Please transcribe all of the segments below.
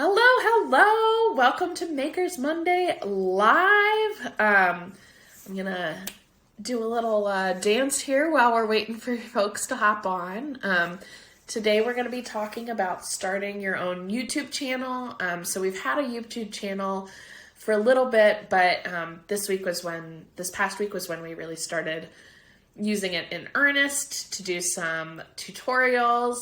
Hello. Welcome to Makers Monday Live. I'm gonna do a little dance here while we're waiting for folks to hop on. Today we're gonna be talking about starting your own YouTube channel. So we've had a YouTube channel for a little bit, but this past week was when we really started using it in earnest to do some tutorials.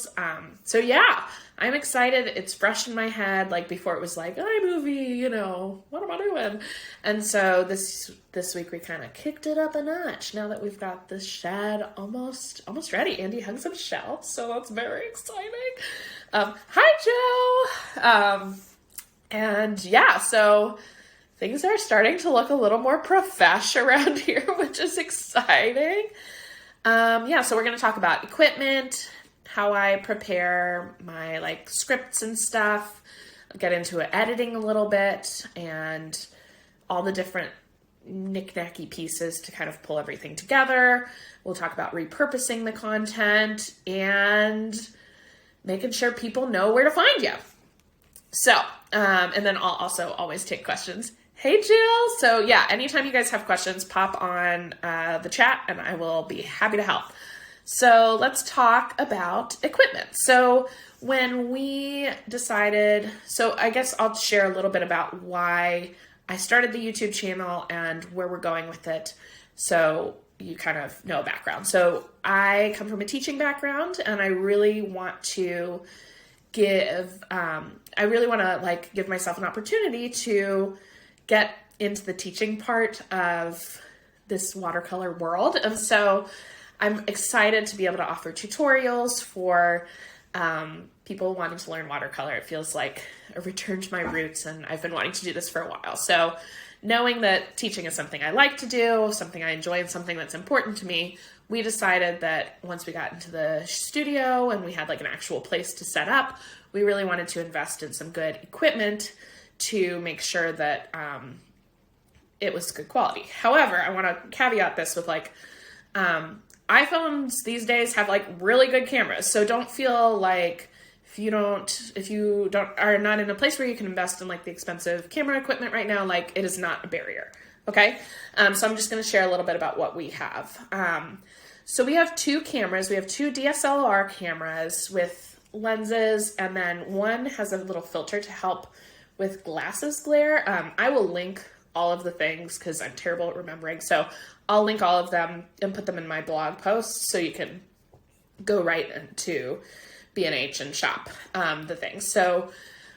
So yeah, I'm excited. It's fresh in my head. Like before it was like, iMovie, what am I doing? And so this week we kind of kicked it up a notch now that we've got the shed almost ready. Andy hung some shelves, so that's very exciting. Hi, Joe. And yeah, so things are starting to look a little more profesh around here, which is exciting. So we're going to talk about equipment, how I prepare my scripts and stuff. I'll get into editing a little bit and all the different knick-knacky pieces to kind of pull everything together. We'll talk about repurposing the content and making sure people know where to find you. So, and then I'll also always take questions. Hey, Jill. So yeah, anytime you guys have questions, pop on the chat and I will be happy to help. So let's talk about equipment. So when we decided, I guess I'll share a little bit about why I started the YouTube channel and where we're going with it. So you kind of know background. So I come from a teaching background and I really want to give myself an opportunity to get into the teaching part of this watercolor world. And so I'm excited to be able to offer tutorials for people wanting to learn watercolor. It feels like a return to my roots, and I've been wanting to do this for a while. So knowing that teaching is something I like to do, something I enjoy, and something that's important to me, we decided that once we got into the studio and we had an actual place to set up, we really wanted to invest in some good equipment to make sure that it was good quality. However, I want to caveat this with iPhones these days have really good cameras. So don't feel like if you are not in a place where you can invest in the expensive camera equipment right now, it is not a barrier. Okay. So I'm just going to share a little bit about what we have. So we have two cameras. We have two DSLR cameras with lenses, and then one has a little filter to help with glasses glare. I will link all of the things because I'm terrible at remembering. So I'll link all of them and put them in my blog posts so you can go right into B&H and shop the things. So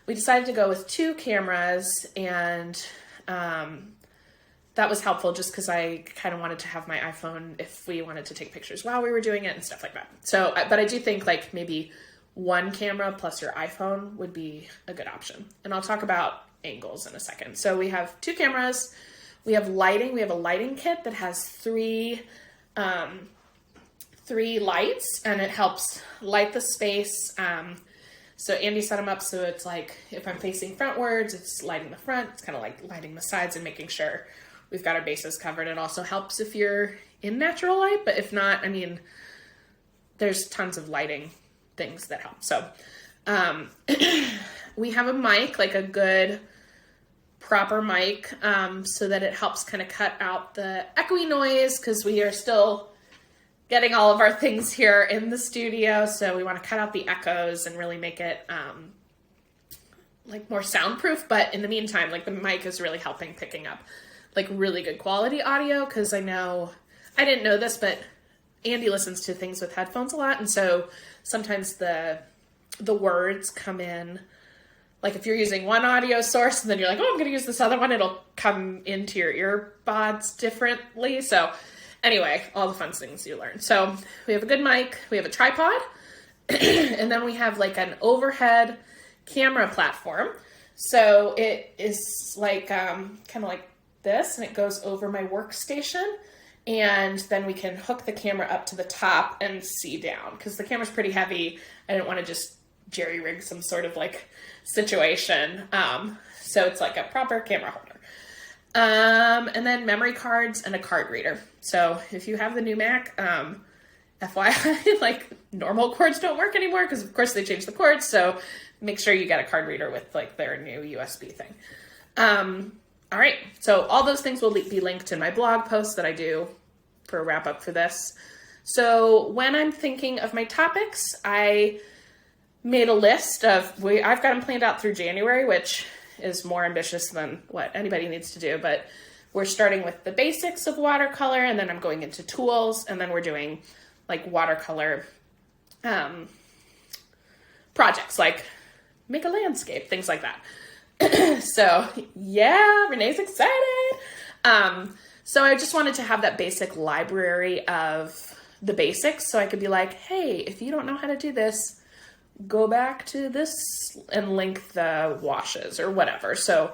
we decided to go with two cameras, and that was helpful just because I kind of wanted to have my iPhone if we wanted to take pictures while we were doing it and stuff like that. So, but I do think maybe one camera plus your iPhone would be a good option. And I'll talk about angles in a second. So we have two cameras. We have lighting. We have a lighting kit that has three lights, and it helps light the space. So Andy set them up so it's if I'm facing frontwards, it's lighting the front. It's kind of lighting the sides and making sure we've got our bases covered. It also helps if you're in natural light, but if not, there's tons of lighting things that help. So we have a mic, a good proper mic, so that it helps kind of cut out the echoey noise because we are still getting all of our things here in the studio. So we want to cut out the echoes and really make it more soundproof. But in the meantime, the mic is really helping picking up really good quality audio, because I didn't know this, but Andy listens to things with headphones a lot, and so sometimes the words come in, if you're using one audio source and then you're I'm going to use this other one, it'll come into your earbuds differently. So anyway, all the fun things you learn. So we have a good mic, we have a tripod, and then we have an overhead camera platform. So it is kind of like this, and it goes over my workstation. And then we can hook the camera up to the top and see down, because the camera's pretty heavy. I didn't want to just jerry rig some sort of situation. So it's a proper camera holder. And then memory cards and a card reader. So if you have the new Mac, FYI, like normal cords don't work anymore because of course they changed the cords. So make sure you get a card reader with like their new USB thing. All right. So all those things will be linked in my blog post that I do for a wrap up for this. So when I'm thinking of my topics, I made a list of, I've got them planned out through January, which is more ambitious than what anybody needs to do, but we're starting with the basics of watercolor, and then I'm going into tools, and then we're doing like watercolor projects, like make a landscape, things like that. So yeah, Renee's excited. So I just wanted to have that basic library of the basics so I could be like, hey, if you don't know how to do this, go back to this and link the washes or whatever. So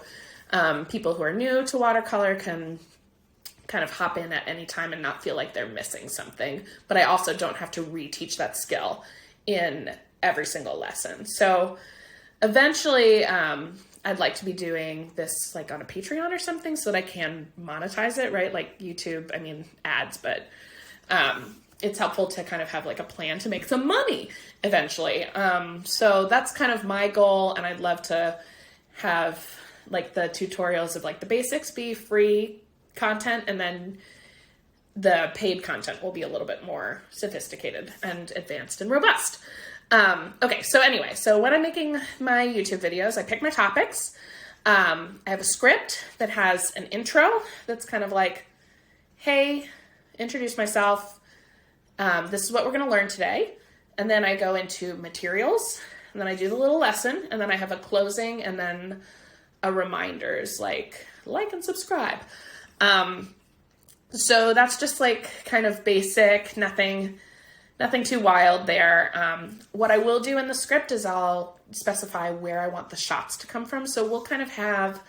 people who are new to watercolor can kind of hop in at any time and not feel like they're missing something. But I also don't have to reteach that skill in every single lesson. So eventually I'd like to be doing this like on a Patreon or something so that I can monetize it, right? Like YouTube, I mean ads, but it's helpful to kind of have like a plan to make some money eventually. So that's kind of my goal. And I'd love to have like the tutorials of like the basics be free content. And then the paid content will be a little bit more sophisticated and advanced and robust. Okay. So anyway, so when I'm making my YouTube videos, I pick my topics. I have a script that has an intro that's kind of like, hey, introduce myself. This is what we're going to learn today. And then I go into materials, and then I do the little lesson, and then I have a closing and then a reminders like and subscribe. So that's just like kind of basic, nothing too wild there. What I will do in the script is I'll specify where I want the shots to come from. So we'll kind of have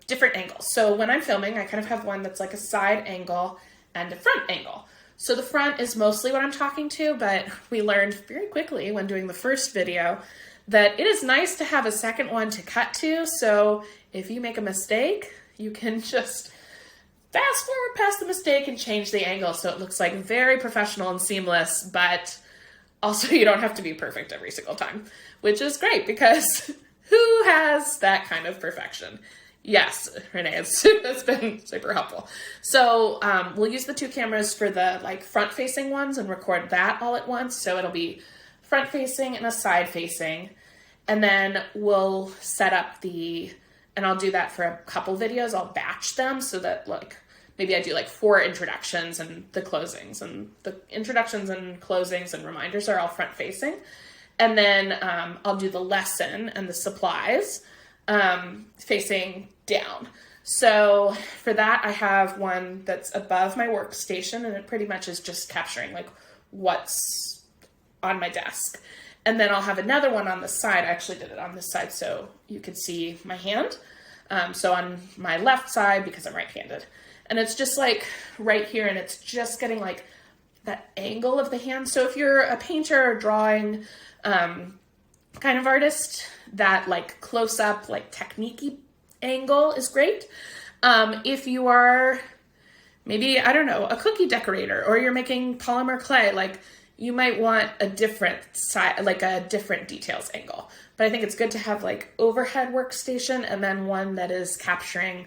different angles. So when I'm filming, I kind of have one that's like a side angle and a front angle. So the front is mostly what I'm talking to, but we learned very quickly when doing the first video that it is nice to have a second one to cut to. So if you make a mistake, you can just fast forward past the mistake and change the angle so it looks like very professional and seamless, but also you don't have to be perfect every single time, which is great because who has that kind of perfection? Yes, Renee, it's been super helpful. So we'll use the two cameras for the like front facing ones and record that all at once. So it'll be front facing and a side facing. And then we'll set up and I'll do that for a couple videos. I'll batch them so that like, maybe I do like 4 introductions and the closings, and the introductions and closings and reminders are all front facing. And then I'll do the lesson and the supplies facing down. So for that, I have one that's above my workstation, and it pretty much is just capturing like what's on my desk. And then I'll have another one on the side. I actually did it on this side so you could see my hand. So on my left side, because I'm right-handed, and it's just like right here, and it's just getting like that angle of the hand. So if you're a painter or drawing kind of artist, that like close up, like technique-y angle is great. If you are maybe, I don't know, a cookie decorator, or you're making polymer clay, like you might want a different side, like a different details angle. But I think it's good to have like overhead workstation and then one that is capturing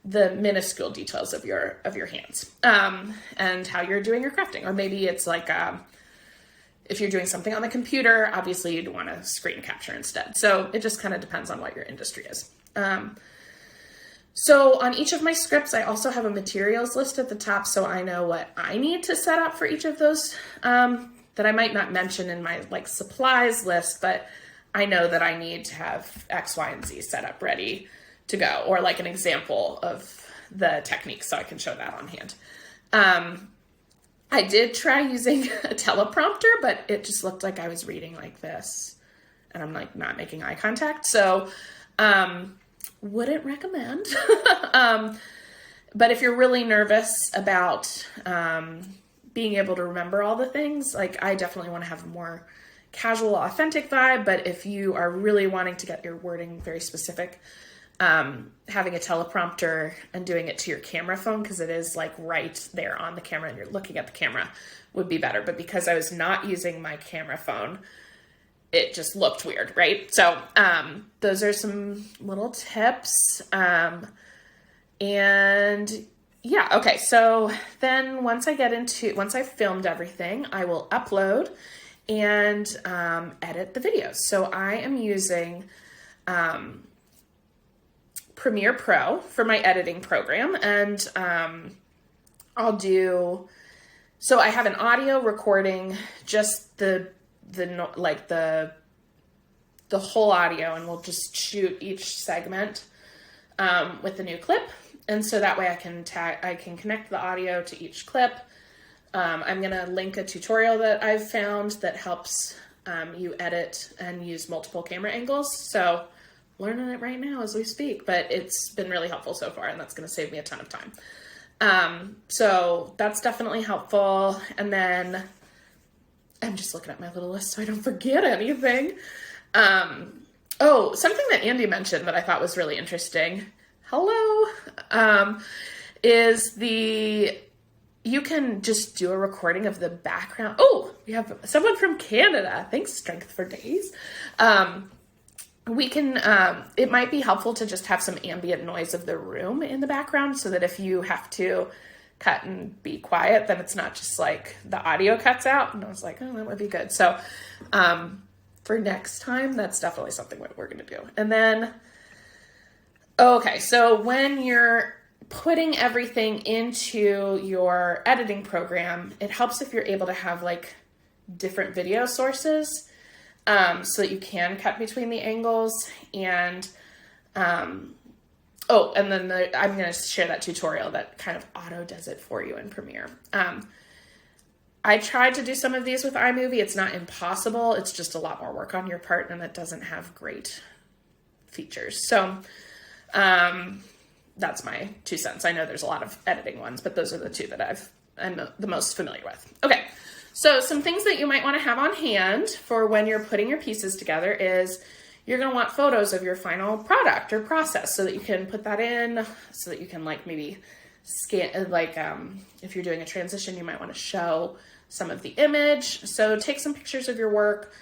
the minuscule details of your hands and how you're doing your crafting. Or maybe it's like if you're doing something on the computer, obviously you'd want to screen capture instead. So it just kind of depends on what your industry is. So on each of my scripts, I also have a materials list at the top, so I know what I need to set up for each of those that I might not mention in my like supplies list, but I know that I need to have X, Y, and Z set up ready to go, or like an example of the technique so I can show that on hand. I did try using a teleprompter, but it just looked like I was reading like this, and I'm like not making eye contact. So wouldn't recommend. But if you're really nervous about being able to remember all the things, like I definitely want to have a more casual, authentic vibe. But if you are really wanting to get your wording very specific, having a teleprompter and doing it to your camera phone, because it is like right there on the camera and you're looking at the camera, would be better. But because I was not using my camera phone, it just looked weird, right? So those are some little tips. And yeah, okay. So then once I've filmed everything, I will upload and edit the videos. So I am using Premiere Pro for my editing program, and so I have an audio recording, just the whole audio, and we'll just shoot each segment with the new clip. And so that way I can connect the audio to each clip. I'm going to link a tutorial that I've found that helps you edit and use multiple camera angles. So learning it right now as we speak, but it's been really helpful so far, and that's going to save me a ton of time. So that's definitely helpful. And then I'm just looking at my little list so I don't forget anything. Something that Andy mentioned that I thought was really interesting. Hello. You can just do a recording of the background. Oh, we have someone from Canada. Thanks, Strength for Days. It might be helpful to just have some ambient noise of the room in the background, so that if you have to cut and be quiet, then it's not just like the audio cuts out. And I was like, oh, that would be good. So for next time, that's definitely something that we're going to do. And then, okay, so when you're putting everything into your editing program, it helps if you're able to have like different video sources, so that you can cut between the angles. And and then I'm going to share that tutorial that kind of auto does it for you in Premiere. I tried to do some of these with iMovie. It's not impossible. It's just a lot more work on your part, and it doesn't have great features. So that's my 2 cents. I know there's a lot of editing ones, but those are the two that I'm the most familiar with. Okay, so some things that you might want to have on hand for when you're putting your pieces together is you're going to want photos of your final product or process, so that you can put that in, so that you can like maybe scan, if you're doing a transition, you might want to show some of the image. So take some pictures of your work,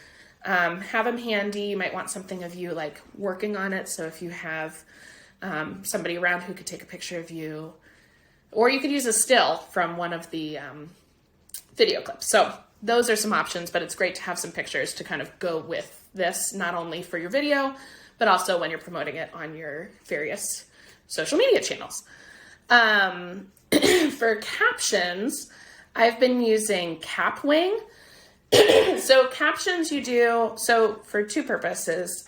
have them handy. You might want something of you like working on it. So if you have somebody around who could take a picture of you, or you could use a still from one of the video clips. So those are some options, but it's great to have some pictures to kind of go with this, not only for your video, but also when you're promoting it on your various social media channels. For captions, I've been using Capwing. So captions so for two purposes.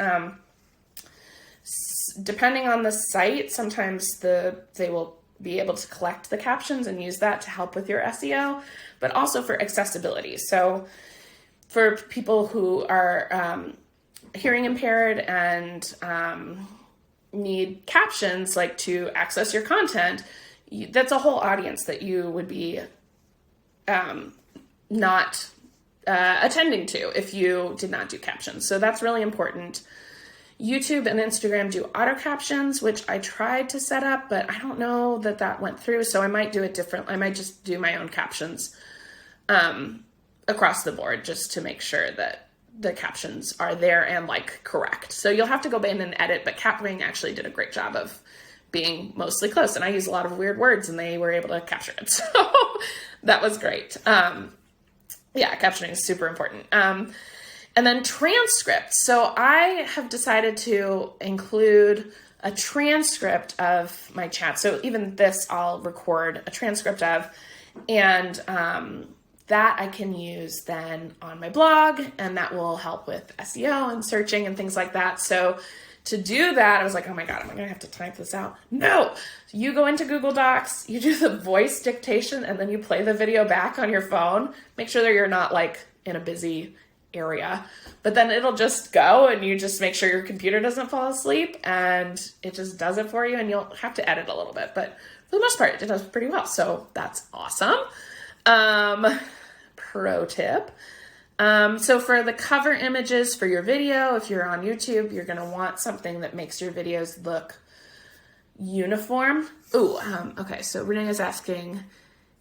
Depending on the site, sometimes they will be able to collect the captions and use that to help with your SEO, but also for accessibility. So for people who are hearing impaired and need captions like to access your content, that's a whole audience that you would be not attending to if you did not do captions. So that's really important. YouTube and Instagram do auto captions, which I tried to set up, but I don't know that went through. So I might do it different. I might just do my own captions across the board, just to make sure that the captions are there and like correct. So you'll have to go in and edit, but Capwing actually did a great job of being mostly close. And I use a lot of weird words and they were able to capture it. So that was great. Yeah, captioning is super important. And then transcripts. So I have decided to include a transcript of my chat. So even this, I'll record a transcript of, and that I can use then on my blog, and that will help with SEO and searching and things like that. So to do that, I was like, oh my God, am I gonna have to type this out? No, you go into Google Docs, you do the voice dictation, and then you play the video back on your phone. Make sure that you're not like in a busy area, but then it'll just go, and you just make sure your computer doesn't fall asleep, and it just does it for you, and you'll have to edit a little bit, but for the most part, it does pretty well. So that's awesome. Pro tip. So for the cover images for your video, if you're on YouTube, you're going to want something that makes your videos look uniform. Ooh, okay, so Renee is asking,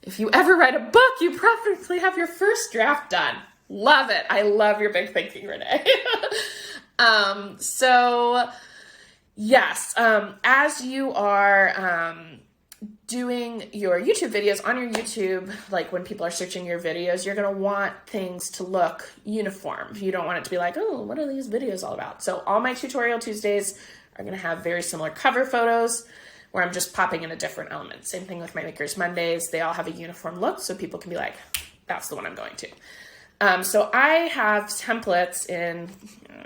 if you ever write a book, you probably have your first draft done. Love it. I love your big thinking, Renee. So yes, as you are doing your YouTube videos on your YouTube, like when people are searching your videos, you're going to want things to look uniform. You don't want it to be like, oh, what are these videos all about? So all my Tutorial Tuesdays are going to have very similar cover photos where I'm just popping in a different element. Same thing with my Makers Mondays. They all have a uniform look so people can be like, that's the one I'm going to. So I have templates in,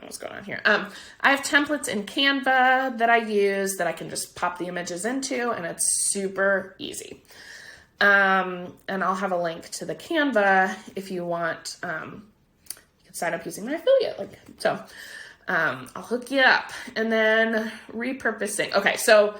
what's going on here? I have templates in Canva that I use that I can just pop the images into, and it's super easy. And I'll have a link to the Canva if you want. You can sign up using my affiliate link. So I'll hook you up. And then repurposing. Okay, so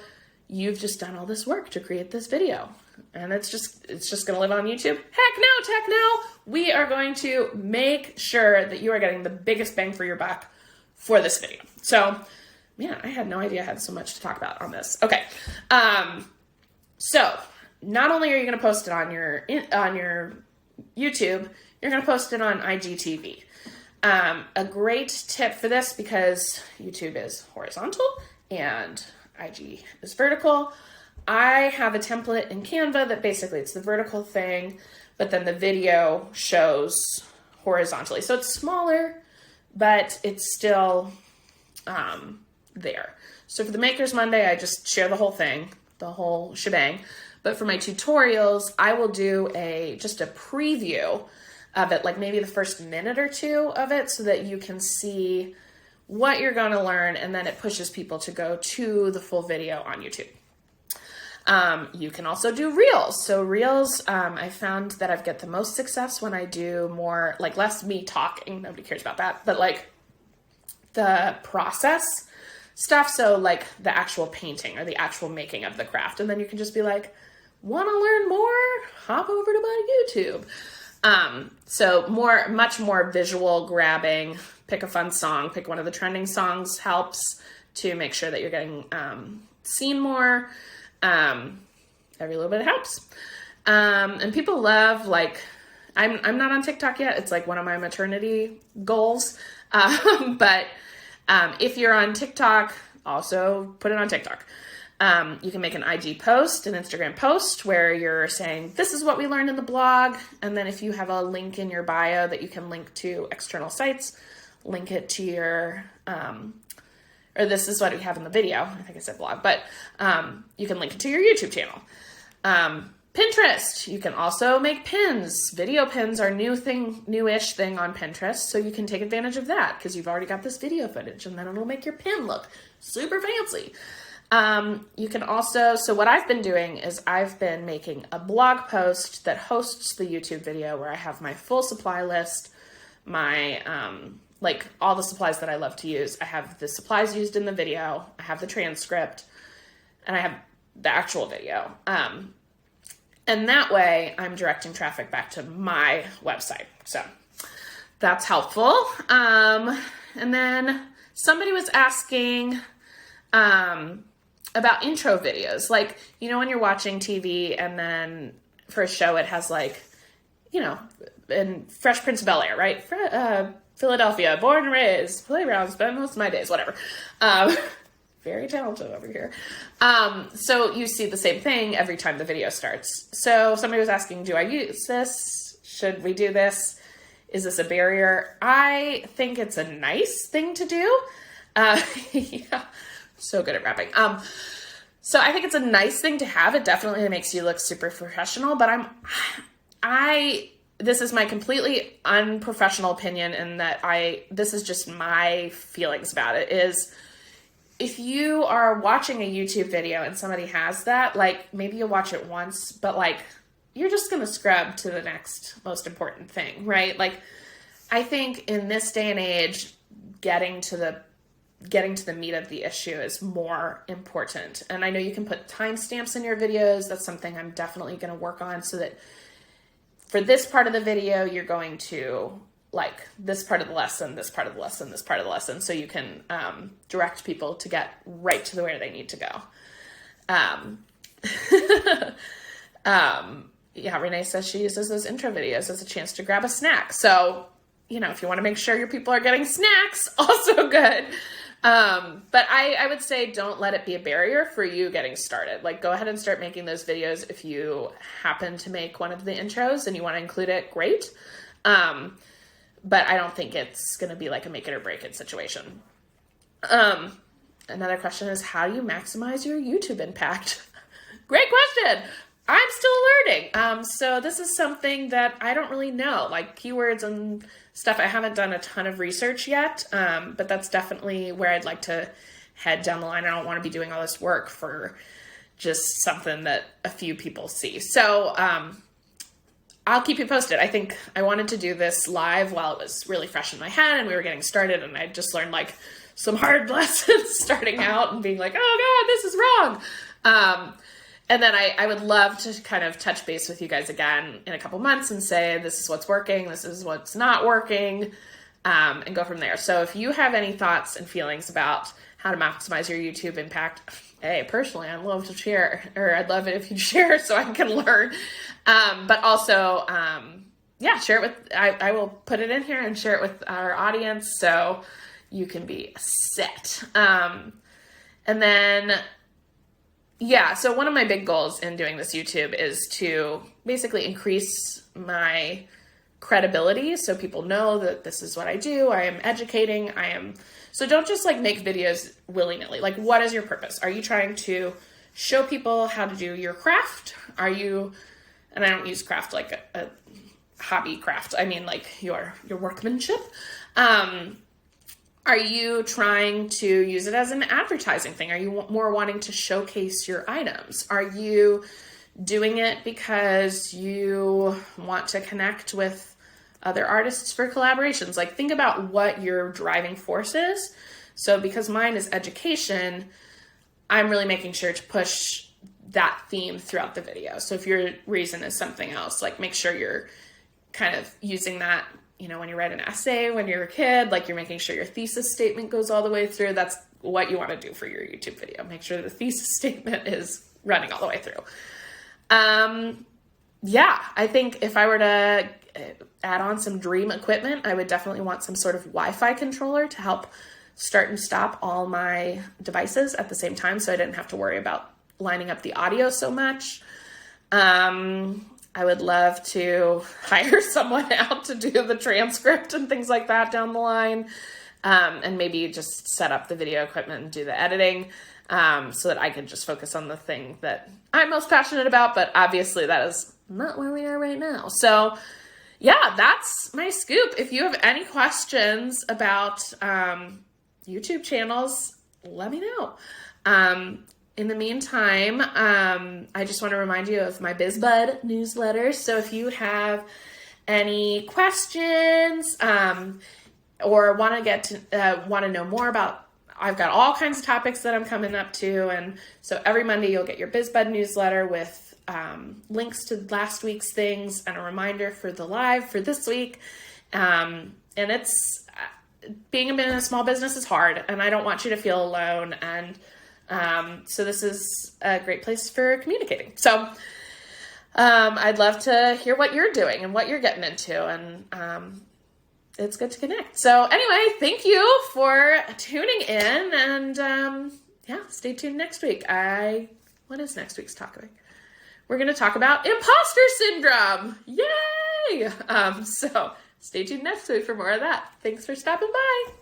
you've just done all this work to create this video. And it's just going to live on YouTube. Heck no, tech no. We are going to make sure that you are getting the biggest bang for your buck for this video. So, man, I had no idea I had so much to talk about on this. Okay. So not only are you going to post it on your YouTube, you're going to post it on IGTV. A great tip for this, because YouTube is horizontal and IG is vertical. I have a template in Canva that basically it's the vertical thing, but then the video shows horizontally. So it's smaller, but it's still there. So for the Makers Monday, I just share the whole thing, the whole shebang. But for my tutorials, I will do just a preview of it, like maybe the first minute or two of it, so that you can see what you're going to learn, and then it pushes people to go to the full video on YouTube. You can also do Reels. So Reels, I found that I get the most success when I do more, like less me talking. Nobody cares about that. But like the process stuff. So like the actual painting or the actual making of the craft. And then you can just be like, want to learn more? Hop over to my YouTube. So much more visual grabbing. Pick a fun song. Pick one of the trending songs helps to make sure that you're getting seen more. Every little bit helps. And people love, like, I'm not on TikTok yet. It's like one of my maternity goals. But if you're on TikTok, also put it on TikTok. You can make an IG post, an Instagram post where you're saying, this is what we learned in the blog. And then if you have a link in your bio that you can link to external sites, link it to your, or this is what we have in the video. I think I said blog, but you can link it to your YouTube channel. Pinterest, you can also make pins. Video pins are newish thing on Pinterest, so you can take advantage of that because you've already got this video footage, and then it'll make your pin look super fancy. You can also, so what I've been doing is I've been making a blog post that hosts the YouTube video where I have my full supply list, my like all the supplies that I love to use. I have the supplies used in the video, I have the transcript, and I have the actual video. And that way I'm directing traffic back to my website. So that's helpful. And then somebody was asking about intro videos. Like, you know, when you're watching TV and then for a show it has like, you know, in Fresh Prince of Bel-Air, right? Philadelphia, born and raised, playground, spend most of my days, whatever. Very talented over here. So you see the same thing every time the video starts. So somebody was asking, do I use this? Should we do this? Is this a barrier? I think it's a nice thing to do. Yeah, so good at rapping. So I think it's a nice thing to have. It definitely makes you look super professional, but this is my completely unprofessional opinion, and that this is just my feelings about it, is if you are watching a YouTube video and somebody has that, like maybe you'll watch it once, but like you're just going to scrub to the next most important thing, right? Like I think in this day and age, getting to the meat of the issue is more important. And I know you can put timestamps in your videos. That's something I'm definitely going to work on, so that for this part of the video, you're going to like this part of the lesson, this part of the lesson, this part of the lesson, so you can direct people to get right to where they need to go. Um, yeah, Renee says she uses those intro videos as a chance to grab a snack. So, if you want to make sure your people are getting snacks, also good. But I would say don't let it be a barrier for you getting started. Like, go ahead and start making those videos. If you happen to make one of the intros and you want to include it, great. But I don't think it's going to be like a make it or break it situation. Another question is, how do you maximize your YouTube impact? Great question. I'm still learning. So this is something that I don't really know, like keywords and stuff. I haven't done a ton of research yet, but that's definitely where I'd like to head down the line. I don't want to be doing all this work for just something that a few people see. So I'll keep you posted. I think I wanted to do this live while it was really fresh in my head and we were getting started, and I just learned like some hard lessons starting out and being like, oh God, this is wrong. And then I would love to kind of touch base with you guys again in a couple months and say, this is what's working, this is what's not working, and go from there. So if you have any thoughts and feelings about how to maximize your YouTube impact, hey, personally, I'd love to share, or I'd love it if you'd share so I can learn. But also, share it with, I will put it in here and share it with our audience so you can be set. And then, so one of my big goals in doing this YouTube is to basically increase my credibility so people know that this is what I do. I am educating. So don't just like make videos willy-nilly. Like, what is your purpose? Are you trying to show people how to do your craft? And I don't use craft like a hobby craft. I mean like your workmanship. Are you trying to use it as an advertising thing? Are you more wanting to showcase your items? Are you doing it because you want to connect with other artists for collaborations? Like, think about what your driving force is. So because mine is education, I'm really making sure to push that theme throughout the video. So if your reason is something else, like make sure you're kind of using that, when you write an essay, when you're a kid, like you're making sure your thesis statement goes all the way through. That's what you want to do for your YouTube video. Make sure the thesis statement is running all the way through. I think if I were to add on some dream equipment, I would definitely want some sort of Wi-Fi controller to help start and stop all my devices at the same time, so I didn't have to worry about lining up the audio so much. I would love to hire someone out to do the transcript and things like that down the line, and maybe just set up the video equipment and do the editing, so that I could just focus on the thing that I'm most passionate about. But obviously that is not where we are right now. So yeah, that's my scoop. If you have any questions about YouTube channels, let me know. In the meantime, I just want to remind you of my Biz Bud newsletter. So if you have any questions or want to know more about, I've got all kinds of topics that I'm coming up to, and so every Monday you'll get your Biz Bud newsletter with links to last week's things and a reminder for the live for this week. And it's being in a small business is hard, and I don't want you to feel alone. And so this is a great place for communicating. So I'd love to hear what you're doing and what you're getting into, and it's good to connect. So anyway, thank you for tuning in, and stay tuned next week. What is next week's topic? We're going to talk about imposter syndrome. Yay! So stay tuned next week for more of that. Thanks for stopping by.